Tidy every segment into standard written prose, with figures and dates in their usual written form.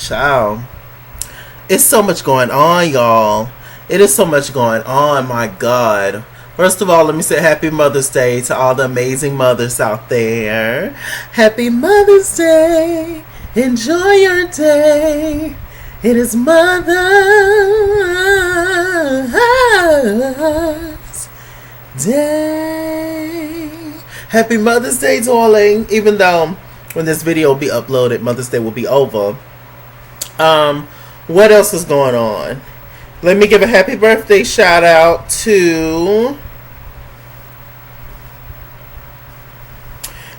Child. It's so much going on, y'all. It is so much going on, my God. First of all, let me say Happy Mother's Day to all the amazing mothers out there. Happy Mother's Day. Enjoy your day. It is Mother's Day. Happy Mother's Day, darling. Even though when this video will be uploaded, Mother's Day will be over. What else is going on? Let me give a happy birthday shout out to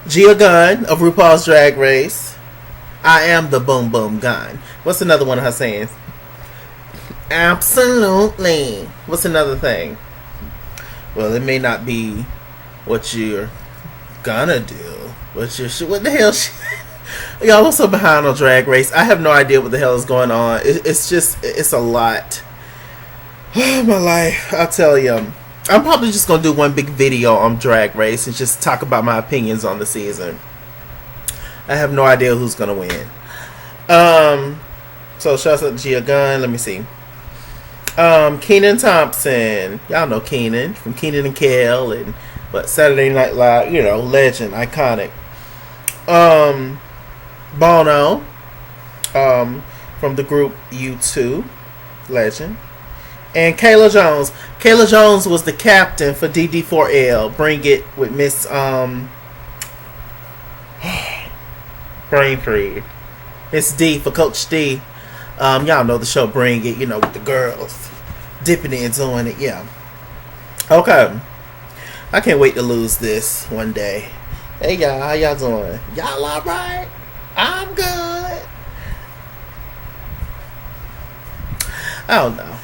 Gia Gunn of RuPaul's Drag Race. I am the boom boom gun. What's another one of her sayings? Absolutely. What's another thing? Well, it may not be what you're gonna do. What the hell? Y'all are so behind on Drag Race. I have no idea what the hell is going on. It's a lot. My life, I'll tell you. I'm probably just gonna do one big video on Drag Race and just talk about my opinions on the season. I have no idea who's gonna win. So shouts out to Gia Gunn. Let me see. Kenan Thompson. Y'all know Kenan from Kenan and Kel and Saturday Night Live. You know, legend, iconic. Bono. From the group U2, legend. And Kayla Jones. Kayla Jones was the captain for DD4L. Bring It with Miss Brain Freeze. Miss D for Coach D. Y'all know the show Bring It, you know, with the girls dipping it and doing it. Yeah. Okay. I can't wait to lose this one day. Hey y'all, how y'all doing? Y'all alright? I'm good. I don't know.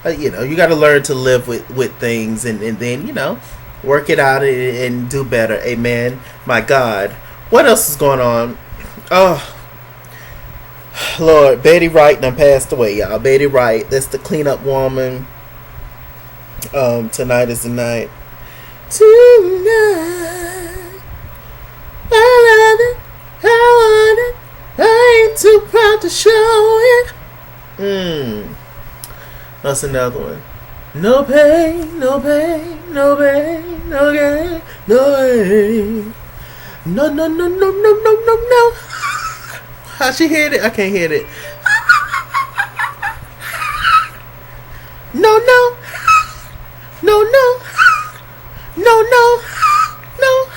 You know, you got to learn to live with things and then, you know, work it out and do better. Amen. My God. What else is going on? Oh, Lord. Betty Wright done passed away, y'all. Betty Wright. That's the cleanup woman. Tonight is the night. Tonight. I love it. I want it. I ain't too proud to show it. That's another one. No pain, no pain, no pain, no gain, no pain. No, no, no, no, no, no, no, no. How she hit it? I can't hit it. No, no. No, no. No, no. No.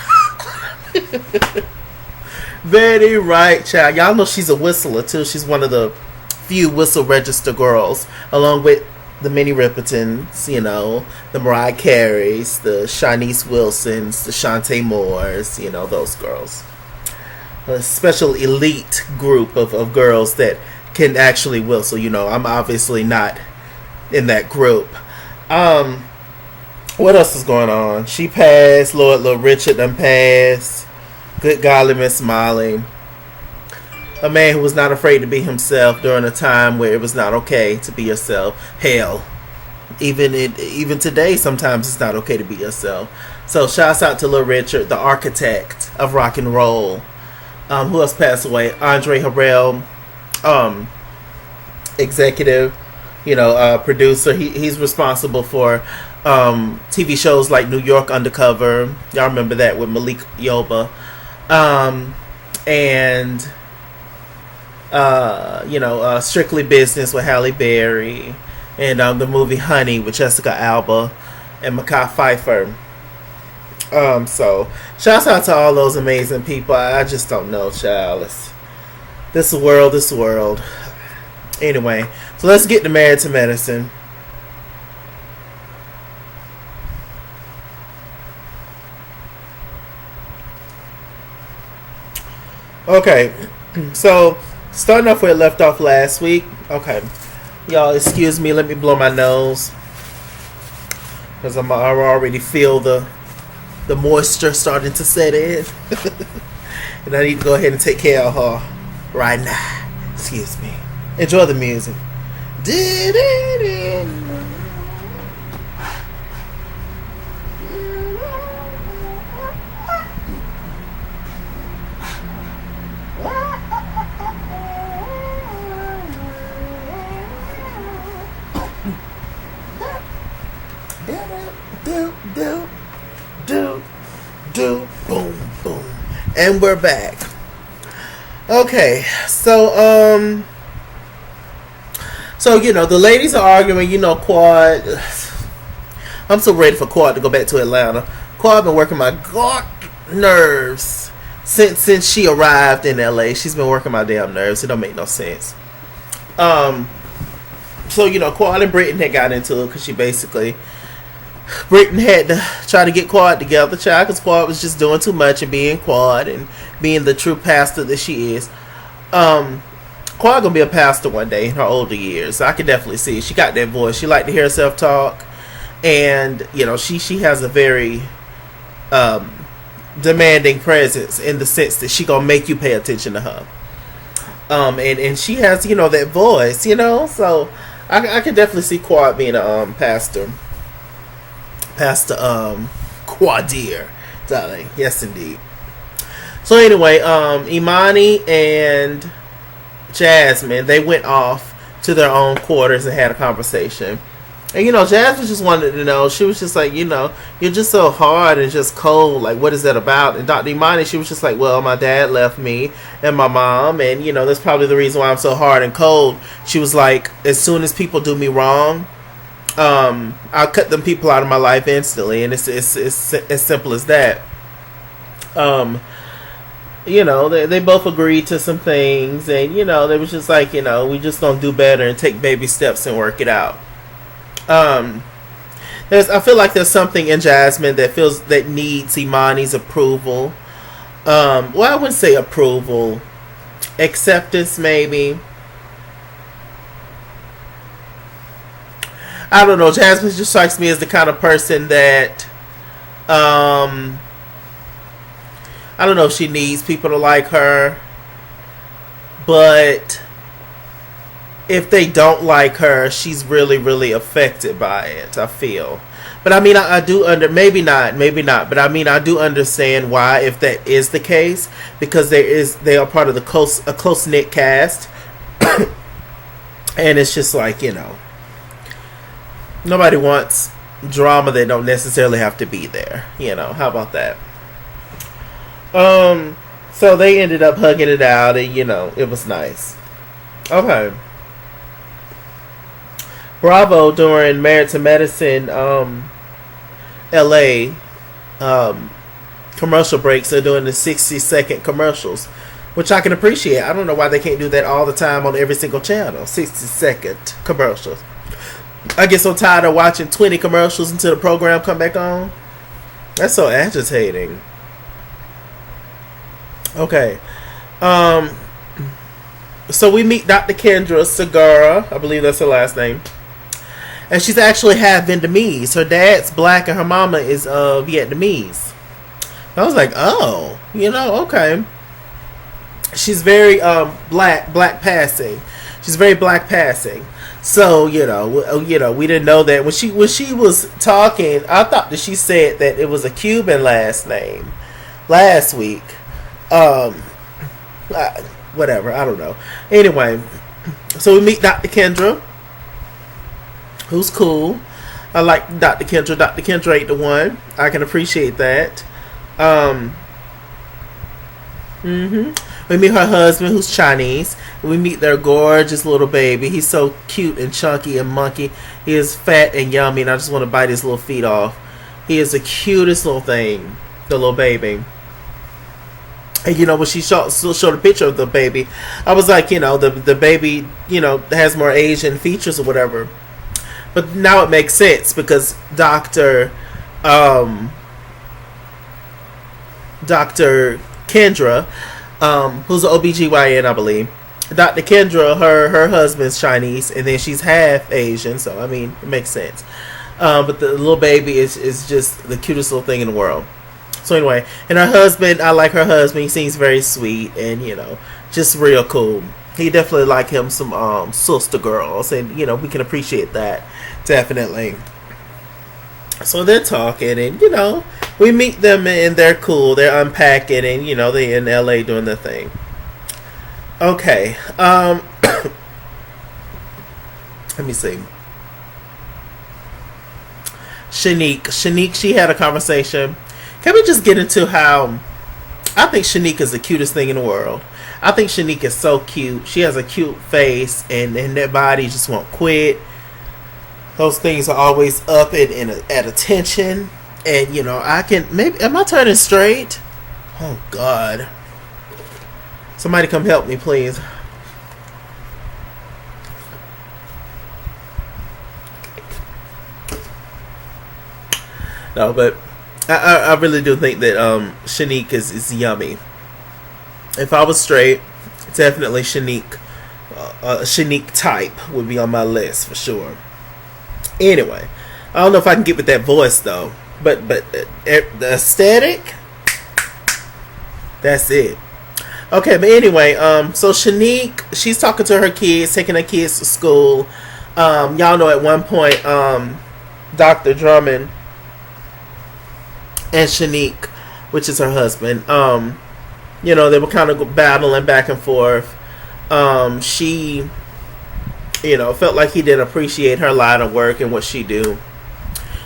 Very right, child. Y'all know she's a whistler, too. She's one of the few whistle register girls, along with the Minnie Ripertons, you know, the Mariah Careys, the Shanice Wilsons, the Shantae Moores, you know, those girls. A special elite group of girls that can actually whistle. You know, I'm obviously not in that group. What else is going on? She passed. Lord Richard done passed. Good golly, Miss Molly. A man who was not afraid to be himself during a time where it was not okay to be yourself. Hell, even today, sometimes it's not okay to be yourself. So, shouts out to Lil Richard, the architect of rock and roll. Who else passed away? Andre Harrell, executive, you know, producer. He's responsible for TV shows like New York Undercover. Y'all remember that with Malik Yoba, and. Strictly Business with Halle Berry, and the movie Honey with Jessica Alba and Mekhi Phifer. So shouts out to all those amazing people. I just don't know, child. This world. Anyway, so let's get to Married to Medicine. Okay, so starting off where it left off last week. Okay, y'all, excuse me. Let me blow my nose because I already feel the moisture starting to set in, and I need to go ahead and take care of her right now. Excuse me. Enjoy the music. And we're back. Okay, so the ladies are arguing. Quad. I'm so ready for Quad to go back to Atlanta. Quad been working my god nerves since she arrived in LA. She's been working my damn nerves. It don't make no sense. So Quad and Brittany had got into it because Brittany had to try to get Quad together, child, because Quad was just doing too much and being Quad and being the true pastor that she is. Quad gonna be a pastor one day in her older years. I can definitely see it. She got that voice. She like to hear herself talk, and she has a very demanding presence in the sense that she gonna make you pay attention to her. And she has that voice, so I can definitely see Quad being a pastor. Pastor Quadir, darling. Yes, indeed. So anyway, Imani and Jasmine, they went off to their own quarters and had a conversation. And Jasmine just wanted to know. She was just like, you're just so hard and just cold. Like, what is that about? And Dr. Imani, she was just like, well, my dad left me and my mom, and that's probably the reason why I'm so hard and cold. She was like, as soon as people do me wrong, I'll cut them people out of my life instantly, and it's as simple as that. They both agreed to some things, and they was just like, we just gonna do better and take baby steps and work it out. I feel like there's something in Jasmine that needs Imani's approval. Well, I wouldn't say approval, acceptance maybe. I don't know. Jasmine just strikes me as the kind of person that, I don't know if she needs people to like her, but if they don't like her, she's really, really affected by it, I feel. But I mean, I do maybe not, but I mean, I do understand why, if that is the case, because they are part of a close-knit cast, and it's just like, nobody wants drama that don't necessarily have to be there. How about that? So they ended up hugging it out, and it was nice. Okay. Bravo during Married to Medicine, LA, commercial breaks. They're doing the 60-second commercials, which I can appreciate. I don't know why they can't do that all the time on every single channel. 60-second commercials. I get so tired of watching 20 commercials until the program come back on. That's so agitating. Okay. So we meet Dr. Kendra Segura. I believe that's her last name. And she's actually half Vietnamese. Her dad's black and her mama is Vietnamese. I was like, oh, okay. She's very black passing. She's very black passing. So, we didn't know that. When she was talking, I thought that she said that it was a Cuban last name last week. Whatever, I don't know. Anyway, so we meet Dr. Kendra, who's cool. I like Dr. Kendra. Dr. Kendra ain't the one. I can appreciate that. We meet her husband, who's Chinese. We meet their gorgeous little baby. He's so cute and chunky and monkey. He is fat and yummy, and I just want to bite his little feet off. He is the cutest little thing, the little baby. And when she showed a picture of the baby, I was like, the baby, has more Asian features or whatever. But now it makes sense because Dr. Kendra, who's an OBGYN, I believe. Dr. Kendra, her husband's Chinese, and then she's half Asian, so I mean, it makes sense. But the little baby is just the cutest little thing in the world. So anyway, and her husband, I like her husband. He seems very sweet and, just real cool. He definitely like him some sister girls, and, we can appreciate that, definitely. So they're talking, and, we meet them, and they're cool. They're unpacking, and, they're in LA doing their thing. Okay. Let me see. Shanique, she had a conversation. Can we just get into how I think Shanique is the cutest thing in the world. I think Shanique is so cute. She has a cute face, and that body just won't quit. Those things are always up and at attention. And, I can... Maybe... Am I turning straight? Oh, God. Somebody come help me, please. No, but I really do think that Shanique is yummy. If I was straight, definitely Shanique. Shanique type would be on my list for sure. Anyway, I don't know if I can get with that voice though. But the aesthetic, that's it. Okay, but anyway, so Shanique, she's talking to her kids, taking her kids to school. Y'all know at one point, Dr. Drummond and Shanique, which is her husband, they were kind of battling back and forth. She, felt like he didn't appreciate her line of work and what she do.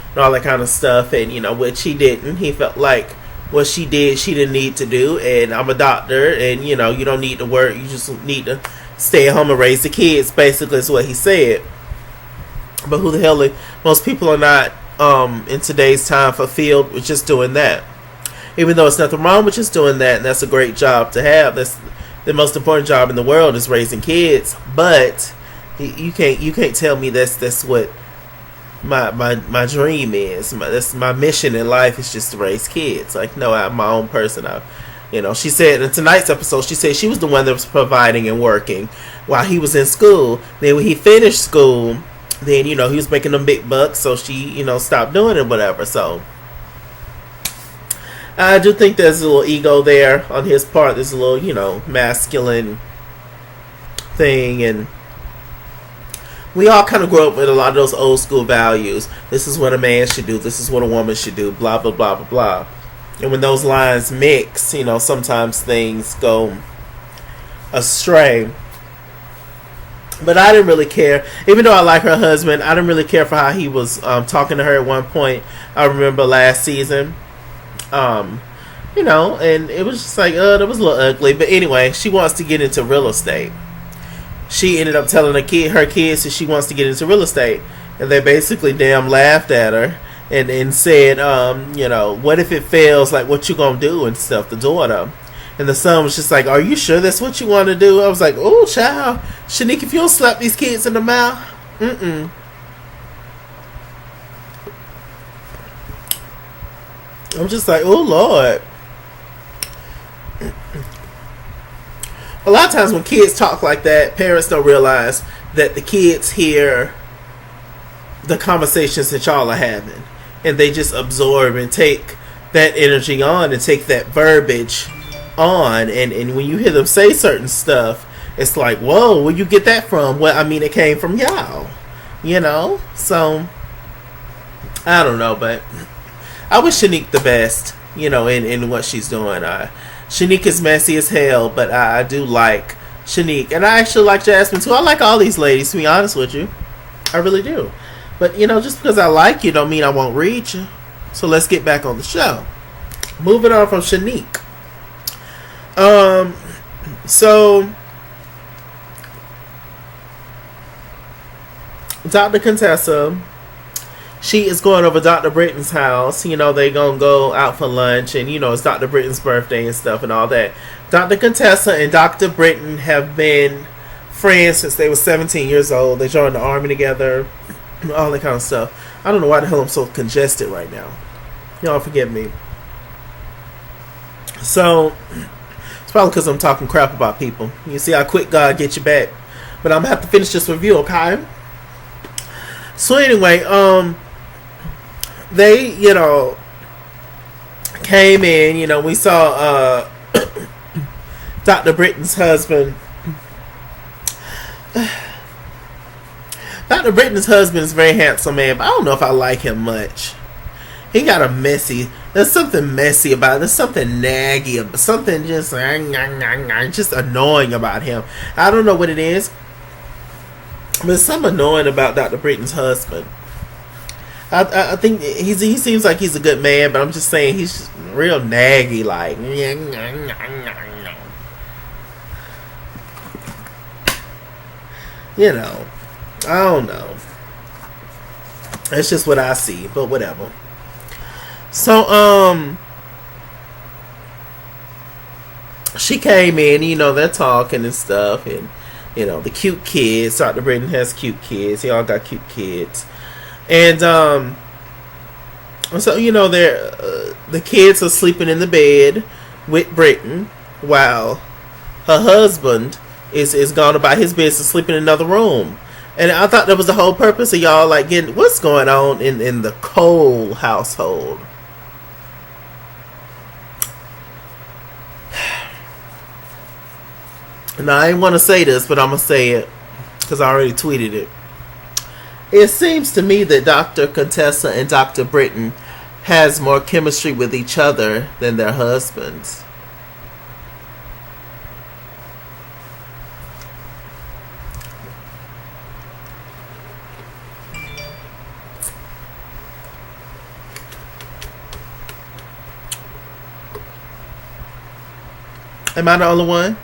And all that kind of stuff. And, which he didn't. He felt like what she did, she didn't need to do. And I'm a doctor. And, you don't need to work. You just need to stay at home and raise the kids, basically, is what he said. But who the hell, most people are not, in today's time, fulfilled with just doing that. Even though it's nothing wrong with just doing that, and that's a great job to have. That's the most important job in the world, is raising kids. But you can't tell me that's what my dream is. That's my mission in life, is just to raise kids. Like, no, I'm my own person. She said in tonight's episode, she said she was the one that was providing and working while he was in school. Then when he finished school, then he was making them big bucks, so she stopped doing it, whatever. So I do think there's a little ego there on his part. There's a little masculine thing, and we all kind of grew up with a lot of those old school values. This is what a man should do. This is what a woman should do. Blah, blah, blah, blah, blah. And when those lines mix, sometimes things go astray. But I didn't really care. Even though I like her husband, I didn't really care for how he was talking to her at one point. I remember last season. And it was just like, that was a little ugly. But anyway, she wants to get into real estate. She ended up telling her kids that she wants to get into real estate. And they basically damn laughed at her and said, what if it fails? Like, what you gonna do and stuff, the daughter. And the son was just like, are you sure that's what you want to do? I was like, oh, child. Shanique, if you don't slap these kids in the mouth, I'm just like, oh, Lord. A lot of times when kids talk like that, parents don't realize that the kids hear the conversations that y'all are having. And they just absorb and take that energy on and take that verbiage on. And when you hear them say certain stuff, it's like, whoa, where you get that from? Well, I mean, it came from y'all. So, I don't know, but I wish Shanique the best, in what she's doing. Shanique is messy as hell, but I do like Shanique. And I actually like Jasmine, too. I like all these ladies, to be honest with you. I really do. But, just because I like you don't mean I won't read you. So let's get back on the show. Moving on from Shanique. So Dr. Contessa, she is going over Dr. Britton's house. They gonna go out for lunch, and it's Dr. Britton's birthday and stuff and all that. Dr. Contessa and Dr. Britton have been friends since they were 17 years old. They joined the army together, all that kind of stuff. I don't know why the hell I'm so congested right now. Y'all forgive me. So it's probably because I'm talking crap about people. You see how quick God gets you back. But I'm gonna have to finish this review, okay? So anyway, they, came in, we saw Dr. Britton's husband. Dr. Britton's husband is a very handsome man, but I don't know if I like him much. He got there's something messy about it. There's something naggy about something just annoying about him. I don't know what it is, but there's something annoying about Dr. Britton's husband. I think he seems like he's a good man, but I'm just saying he's just real naggy, like you know. I don't know. That's just what I see, but whatever. So she came in, they're talking and stuff, and the cute kids. Dr. Britton has cute kids. They all got cute kids, and so they're the kids are sleeping in the bed with Britton while her husband is gone about his business, sleeping in another room. And I thought that was the whole purpose of y'all like getting what's going on in the Cole household. Now, I didn't want to say this, but I'm going to say it because I already tweeted it. It seems to me that Dr. Contessa and Dr. Britton has more chemistry with each other than their husbands. Am I the only one?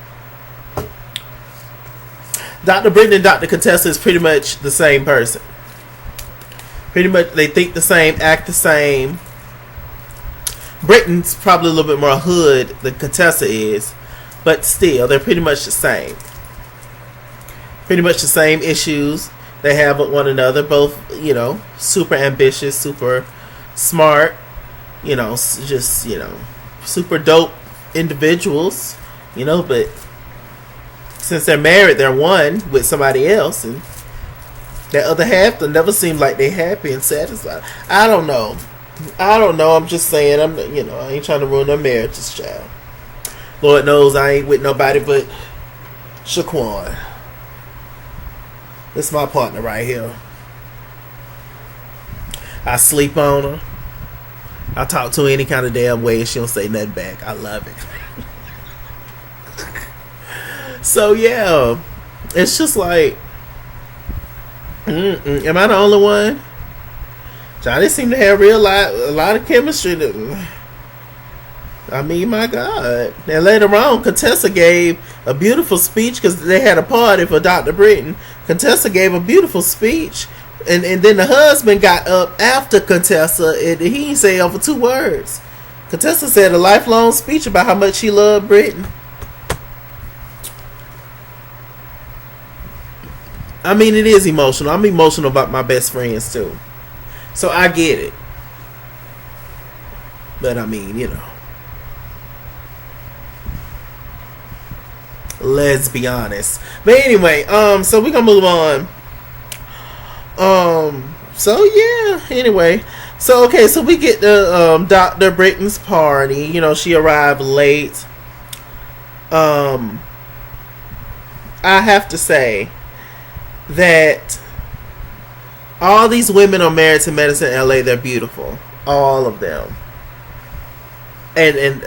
Dr. Britton and Dr. Contessa is pretty much the same person. Pretty much, they think the same, act the same. Britton's probably a little bit more hood than Contessa is, but still, they're pretty much the same. Pretty much the same issues they have with one another. Both, super ambitious, super smart, just, super dope individuals, but since they're married, they're one with somebody else, and that other half they never seem like they're happy and satisfied. I don't know. I'm just saying. I ain't trying to ruin their marriages, child. Lord knows I ain't with nobody but Shaquan. This is my partner right here. I sleep on her. I talk to her any kind of damn way, and she don't say nothing back. I love it. So yeah, it's just like, am I the only one? Johnny seemed to have a lot of chemistry. I mean, my God. And later on, Contessa gave a beautiful speech because they had a party for Dr. Britton. Contessa gave a beautiful speech, and then the husband got up after Contessa, and he didn't say over 2 words. Contessa said a lifelong speech about how much she loved Britton. I mean, it is emotional. I'm emotional about my best friends, too. So I get it. But I mean, let's be honest. But anyway, so we're gonna move on. So yeah, anyway. So okay, so we get to Dr. Britton's party. She arrived late. I have to say that all these women are married to Medicine LA. They're beautiful, all of them, and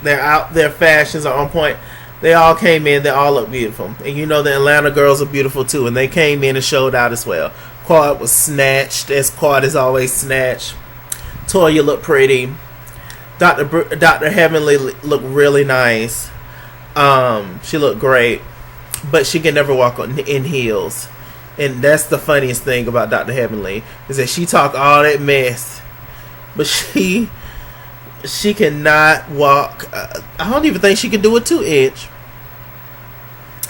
their fashions are on point. They all came in. They all look beautiful, and the Atlanta girls are beautiful too. And they came in and showed out as well. Quad was snatched, as Quad is always snatched. Toya looked pretty. Dr. Heavenly looked really nice. She looked great, but she can never walk in heels. And that's the funniest thing about Dr. Heavenly, is that she talk all that mess, but she cannot walk. I don't even think she can do a 2-inch.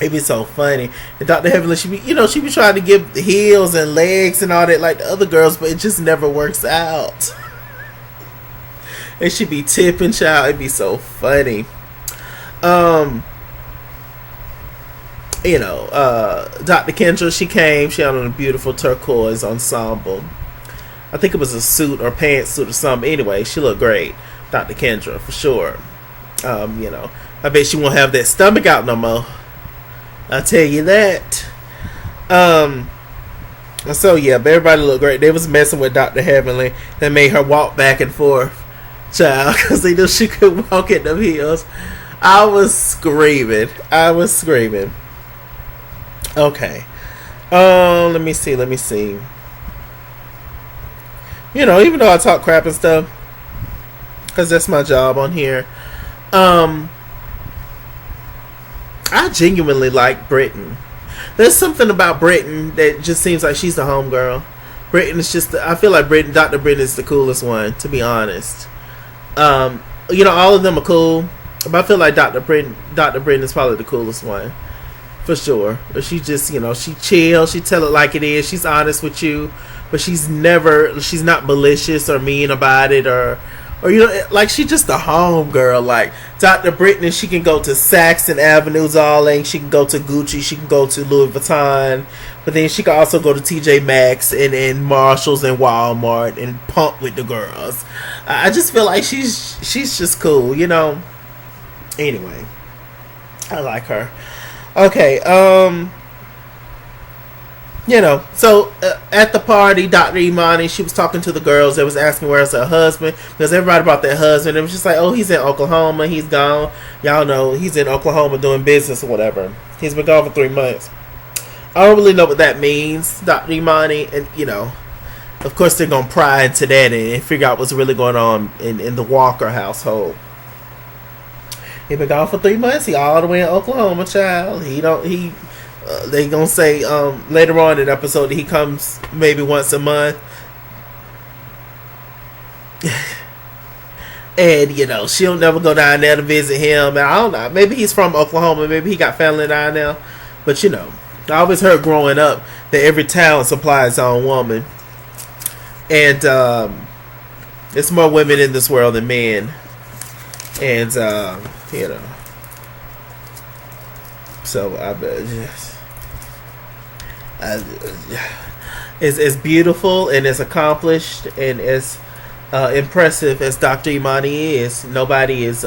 It'd be so funny. And Dr. Heavenly, she be trying to give the heels and legs and all that like the other girls, but it just never works out. And she be tipping, child. It'd be so funny. Dr. Kendra, she came. She had on a beautiful turquoise ensemble. I think it was a suit or pantsuit or something. Anyway, she looked great. Dr. Kendra, for sure. I bet she won't have that stomach out no more. I'll tell you that. So yeah, but everybody looked great. They was messing with Dr. Heavenly. They made her walk back and forth, child, because they knew she could walk in them heels. I was screaming. Okay. Let me see. Even though I talk crap and stuff, because that's my job on here. I genuinely like Britain. There's something about Britain that just seems like she's the homegirl. Britain is just, I feel like Dr. Britain is the coolest one, to be honest. All of them are cool, but I feel like Dr. Britain is probably the coolest one, for sure. But she just, she chill, she tell it like it is, she's honest with you, but she's not malicious or mean about it, or like she's just a home girl. Like Dr. Brittany, she can go to Saxon Avenue, Zarling, she can go to Gucci, she can go to Louis Vuitton, but then she can also go to TJ Maxx and Marshalls and Walmart and pump with the girls. I just feel like she's just cool, Anyway, I like her. Okay, so at the party, Dr. Imani, she was talking to the girls. They was asking where's her husband, because everybody brought their husband. It was just like, oh, he's in Oklahoma, he's gone. Y'all know he's in Oklahoma doing business or whatever. He's been gone for 3 months. I don't really know what that means, Dr. Imani, and of course they're gonna pry into that and figure out what's really going on in the Walker household. He been gone for 3 months. He all the way in Oklahoma, child. They gonna say later on in the episode that he comes maybe once a month. And she'll never go down there to visit him. And I don't know, maybe he's from Oklahoma, maybe he got family down there. But I always heard growing up that every town supplies its own woman. And there's more women in this world than men. And so I bet as beautiful and as accomplished and as impressive as Dr. Imani is, nobody is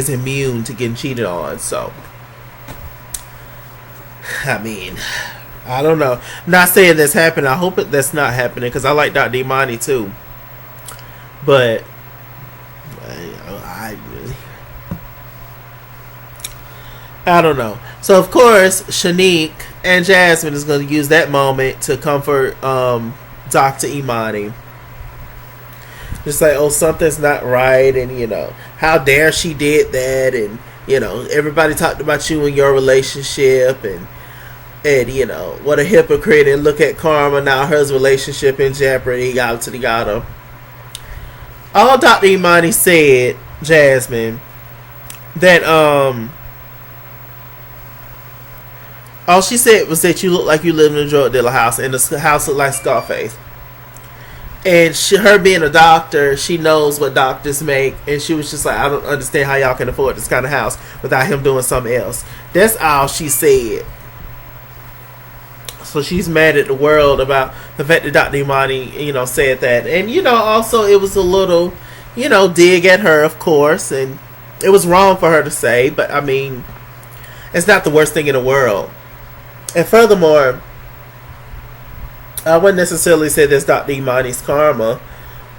immune to getting cheated on. So I mean, I don't know. I'm not saying that's happening. I hope that's not happening, because I like Dr. Imani too. But I don't know. So of course Shanique and Jasmine is going to use that moment to comfort Dr. Imani. Just like, oh, something's not right, and how dare she did that, and everybody talked about you and your relationship, and what a hypocrite, and look at karma, now her relationship in jeopardy, yada. All Dr. Imani said, Jasmine, that all she said was that you look like you live in a drug dealer house, and the house looked like Scarface. And her being a doctor, she knows what doctors make, and she was just like, I don't understand how y'all can afford this kind of house without him doing something else. That's all she said. So she's mad at the world about the fact that Dr. Imani, said that. And, also it was a little, dig at her, of course, and it was wrong for her to say, but I mean, it's not the worst thing in the world. And furthermore, I wouldn't necessarily say that's Dr. Imani's karma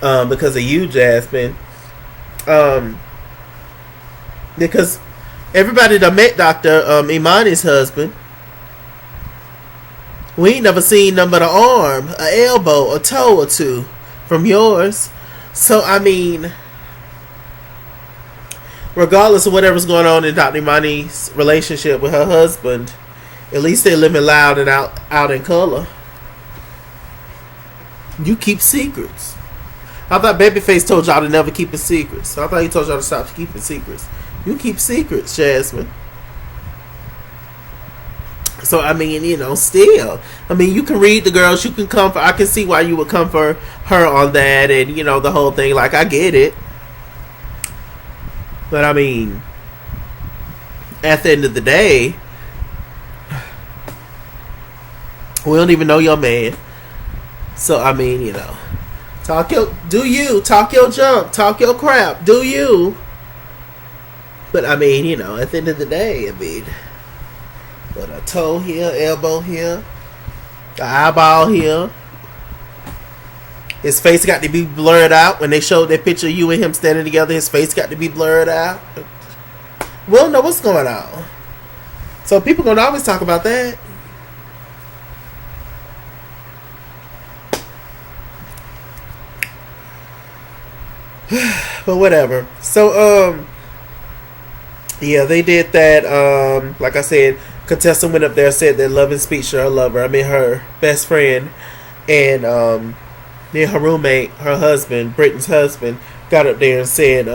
because of you, Jasmine. Because everybody that met Dr. Imani's husband, we ain't never seen nothing but an arm, an elbow, a toe or two from yours. So, I mean, regardless of whatever's going on in Dr. Imani's relationship with her husband, at least they're living loud and out in color. You keep secrets. I thought Babyface told y'all to never keep a secrets. I thought he told y'all to stop keeping secrets. You keep secrets, Jasmine. So, I mean, still. I mean, you can read the girls. You can comfort. I can see why you would comfort her on that and, the whole thing. Like, I get it. But, I mean, at the end of the day, we don't even know your man. So, I mean, talk your junk, talk your crap, do you. But, I mean, at the end of the day, I mean, with a toe here, elbow here, the eyeball here. His face got to be blurred out. When they showed that picture of you and him standing together, his face got to be blurred out. We don't know what's going on. So people going to always talk about that. But whatever. So yeah, they did that. Like I said, contestant went up there, said their loving speech to her lover. I mean, her best friend, and then her roommate, her husband, Britton's husband, got up there and said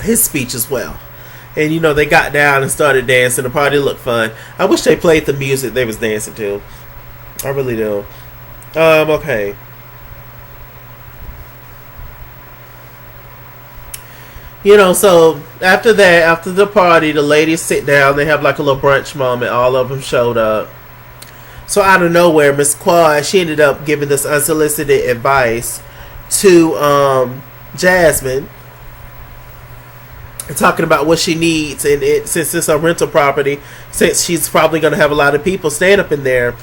his speech as well. And they got down and started dancing. The party looked fun. I wish they played the music they was dancing to. I really do. Okay. So after that, after the party, the ladies sit down. They have like a little brunch moment. All of them showed up. So out of nowhere, Miss Quad, she ended up giving this unsolicited advice to Jasmine, talking about what she needs, and since it's a rental property, since she's probably going to have a lot of people staying up in there,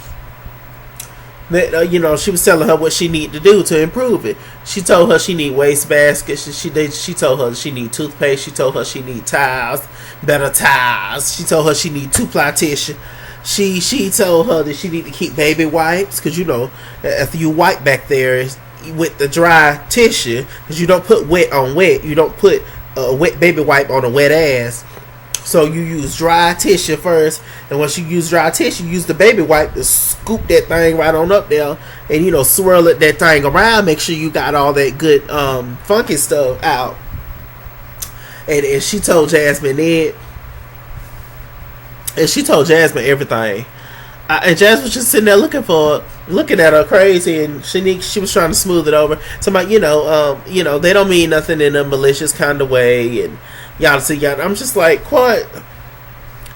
that she was telling her what she need to do to improve it. She told her she need waste baskets. She told her she need toothpaste. She told her she need towels, better towels. She told her she need 2-ply tissue. She told her that she need to keep baby wipes, because if you wipe back there with the dry tissue, because you don't put wet on wet, you don't put a wet baby wipe on a wet ass. So you use dry tissue first, and once you use dry tissue, use the baby wipe to scoop that thing right on up there, and swirl that thing around. Make sure you got all that good funky stuff out. And she told Jasmine it, and she told Jasmine everything. And Jasmine was just sitting there looking at her crazy, and she was trying to smooth it over. So they don't mean nothing in a malicious kind of way, and yada. I'm just like, Quad,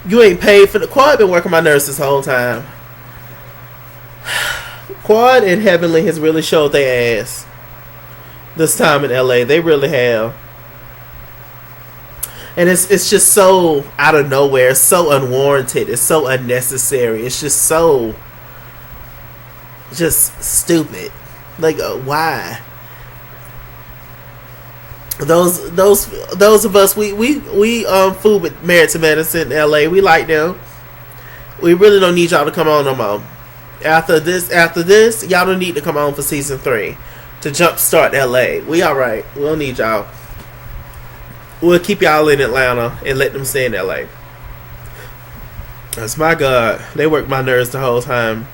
you ain't paid for the Quad. Been working my nerves this whole time. Quad and Heavenly has really showed their ass this time in LA. They really have. And it's just so out of nowhere. It's so unwarranted. It's so unnecessary. It's just so stupid. Like, why? Those of us we fool with Married to Medicine in LA. We like them. We really don't need y'all to come on no more. After this, y'all don't need to come on for season 3 to jumpstart LA. We alright. We don't need y'all. We'll keep y'all in Atlanta and let them stay in LA. That's my God. They worked my nerves the whole time.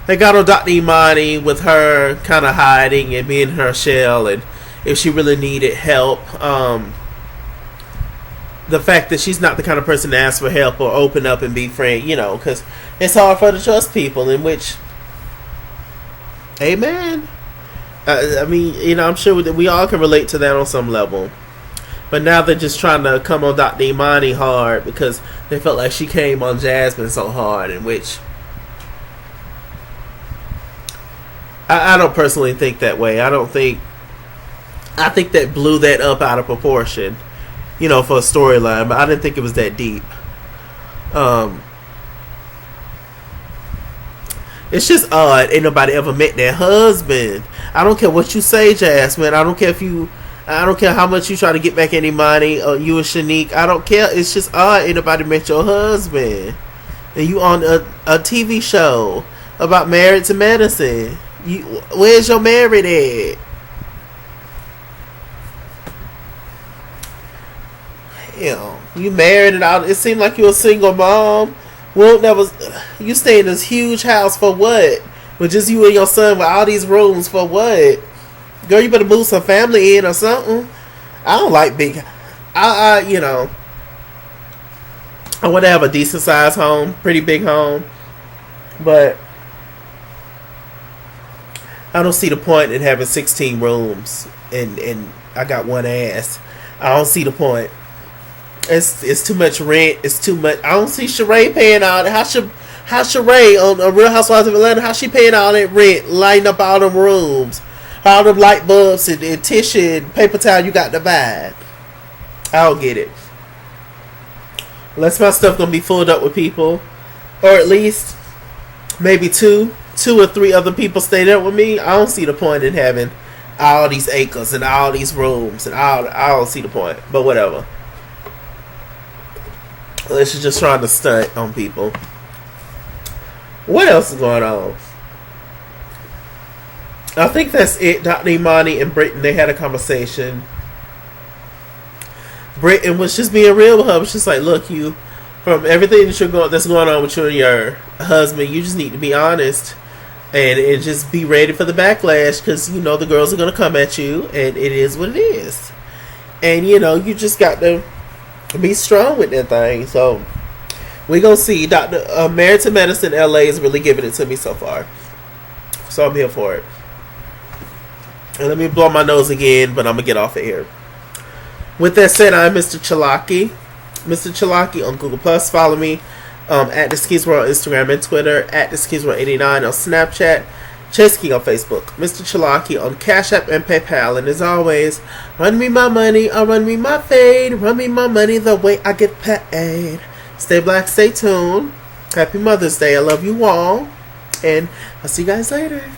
They got on Dr. Imani with her kind of hiding and being in her shell, and if she really needed help, the fact that she's not the kind of person to ask for help or open up and be frank, because it's hard for her to trust people, in which, amen. I mean, I'm sure that we all can relate to that on some level. But now they're just trying to come on Dr. Imani hard because they felt like she came on Jasmine so hard, in which I don't personally think that way. I think that blew that up out of proportion, for a storyline, but I didn't think it was that deep. It's just odd. Ain't nobody ever met their husband. I don't care what you say, Jasmine. I don't care how much you try to get back any money, you and Shanique. I don't care. It's just odd. Ain't nobody met your husband. And you on a TV show about Married to Medicine. Where's your married at? Hell, you married and all. It seemed like you're a single mom. You stay in this huge house for what? With just you and your son with all these rooms for what? Girl, you better move some family in or something. I don't like big. I want to have a decent sized home, pretty big home, but I don't see the point in having 16 rooms and I got one ass. I don't see the point. It's too much rent. It's too much. I don't see Sheree paying all that. How Sheree on Real Housewives of Atlanta? How she paying all that rent, lighting up all them rooms, all them light bulbs and tissue and paper towel you got to buy? I don't get it. Unless my stuff gonna be filled up with people, or at least maybe two or three other people stay there with me, I don't see the point in having all these acres and all these rooms and all. I don't see the point. But whatever. Unless you're just trying to stunt on people. What else is going on? I think that's it. Dr. Imani and Britton, they had a conversation. Britton was just being real with her. It was just like, look, you, from everything that's going on with you and your husband, you just need to be honest and just be ready for the backlash, because you know the girls are going to come at you, and it is what it is. And you know, you just got to be strong with that thing. So we gonna see. Dr. Married to Medicine LA is really giving it to me so far, so I'm here for it. And let me blow my nose again, but I'm gonna get off of here. With that said, I'm Mr. Chalaki. Mr. Chalaki on Google Plus. Follow me at the Skis World on Instagram and Twitter, at the Skis World 89 on Snapchat, Chase King on Facebook, Mr. Chalaki on Cash App and PayPal. And as always, run me my money or run me my fade. Run me my money the way I get paid. Stay black, stay tuned. Happy Mother's Day. I love you all. And I'll see you guys later.